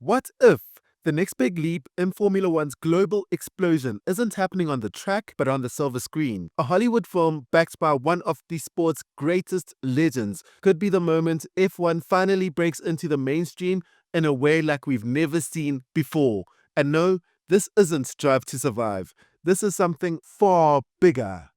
What if the next big leap in Formula One's global explosion isn't happening on the track but on the silver screen? A Hollywood film backed by one of the sport's greatest legends could be the moment F1 finally breaks into the mainstream in a way like we've never seen before. And no, this isn't Drive to Survive. This is something far bigger.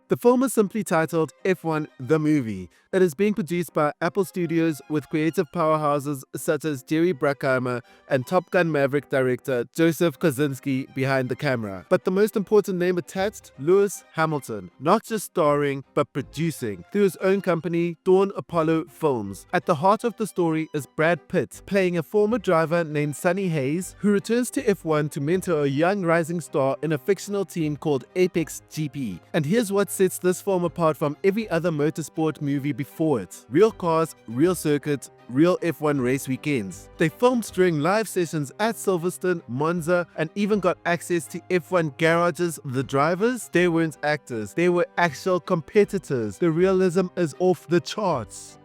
The film is simply titled F1 The Movie. It is being produced by Apple Studios with creative powerhouses such as Jerry Bruckheimer and Top Gun Maverick director Joseph Kosinski behind the camera. But the most important name attached, Lewis Hamilton, not just starring but producing through his own company, Dawn Apollo Films. At the heart of the story is Brad Pitt, playing a former driver named Sonny who returns to F1 to mentor a young rising star in a fictional team called APXGP. And here's what sets this film apart from every other motorsport movie before it. Real cars, real circuits, real F1 race weekends. They filmed during live sessions at Silverstone, Monza, and even got access to F1 garages. The drivers, they weren't actors, they were actual competitors. The realism is off the charts.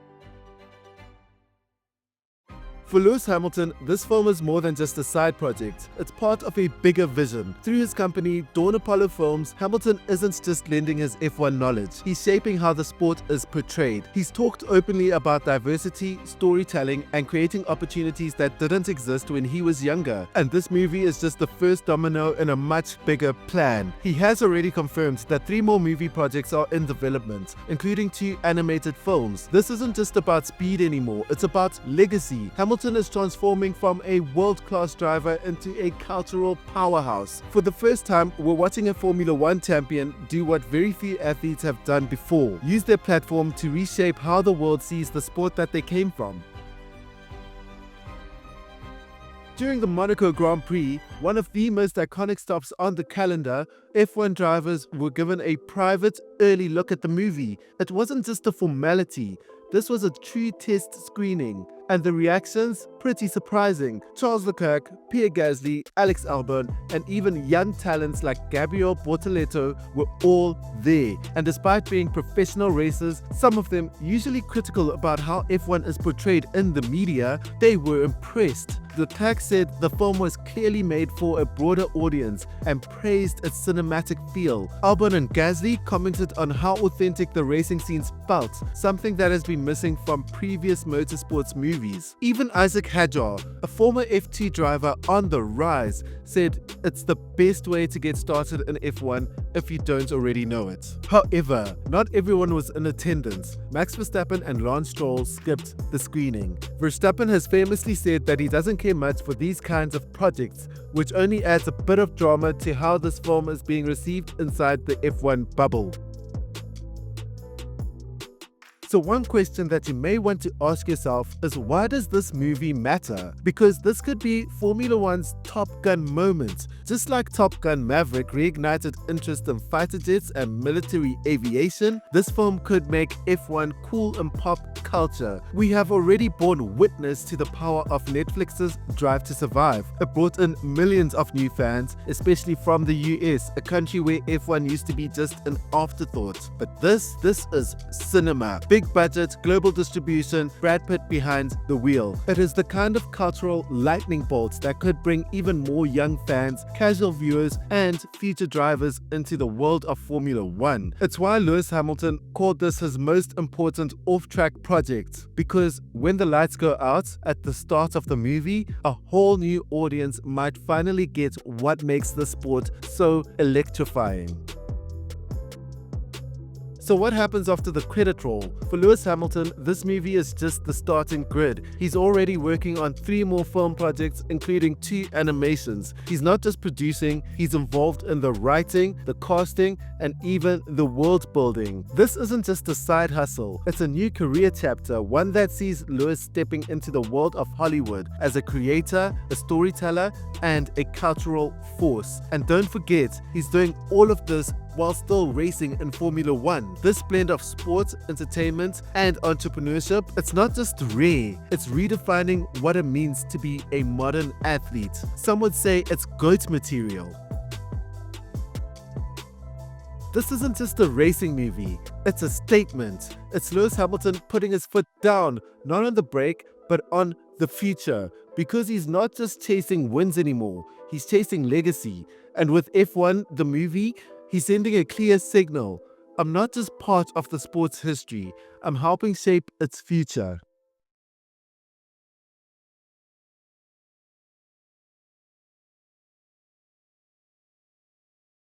For Lewis Hamilton, this film is more than just a side project. It's part of a bigger vision. Through his company, Dawn Apollo Films, Hamilton isn't just lending his F1 knowledge. He's shaping how the sport is portrayed. He's talked openly about diversity, storytelling, and creating opportunities that didn't exist when he was younger. And this movie is just the first domino in a much bigger plan. He has already confirmed that 3 more movie projects are in development, including 2 animated films. This isn't just about speed anymore, it's about legacy. Hamilton is transforming from a world-class driver into a cultural powerhouse. For the first time, we're watching a Formula One champion do what very few athletes have done before: use their platform to reshape how the world sees the sport that they came from. During the Monaco Grand Prix, one of the most iconic stops on the calendar, F1 drivers were given a private, early look at the movie. It wasn't just a formality. This was a true test screening, and the reactions, pretty surprising. Charles Leclerc, Pierre Gasly, Alex Albon, and even young talents like Gabriel Bortoleto were all there. And despite being professional racers, some of them usually critical about how F1 is portrayed in the media, they were impressed. Leclerc said the film was clearly made for a broader audience and praised its cinematic feel. Albon and Gasly commented on how authentic the racing scenes felt, something that has been missing from previous motorsports movies. Even Isaac Hadjar, a former F2 driver on the rise, said it's the best way to get started in F1 if you don't already know it. However, not everyone was in attendance. Max Verstappen and Lance Stroll skipped the screening. Verstappen has famously said that he doesn't care much for these kinds of projects, which only adds a bit of drama to how this film is being received inside the F1 bubble. So one question that you may want to ask yourself is, why does this movie matter? Because this could be Formula One's Top Gun moment. Just like Top Gun Maverick reignited interest in fighter jets and military aviation, this film could make F1 cool in pop culture. We have already borne witness to the power of Netflix's Drive to Survive. It brought in millions of new fans, especially from the US, a country where F1 used to be just an afterthought. But this is cinema. Big budget, global distribution, Brad Pitt behind the wheel. It is the kind of cultural lightning bolts that could bring even more young fans, casual viewers, and future drivers into the world of Formula One. It's why Lewis Hamilton called this his most important off-track project, because when the lights go out at the start of the movie, a whole new audience might finally get what makes the sport so electrifying. So what happens after the credit roll? For Lewis Hamilton, this movie is just the starting grid. He's already working on 3 more film projects, including 2 animations. He's not just producing, he's involved in the writing, the casting, and even the world building. This isn't just a side hustle, it's a new career chapter, one that sees Lewis stepping into the world of Hollywood as a creator, a storyteller, and a cultural force. And don't forget, he's doing all of this while still racing in Formula One. This blend of sports, entertainment, and entrepreneurship, it's not just rare, it's redefining what it means to be a modern athlete. Some would say it's GOAT material. This isn't just a racing movie, it's a statement. It's Lewis Hamilton putting his foot down, not on the brake, but on the future, because he's not just chasing wins anymore, he's chasing legacy. And with F1, the movie, he's sending a clear signal. I'm not just part of the sport's history, I'm helping shape its future.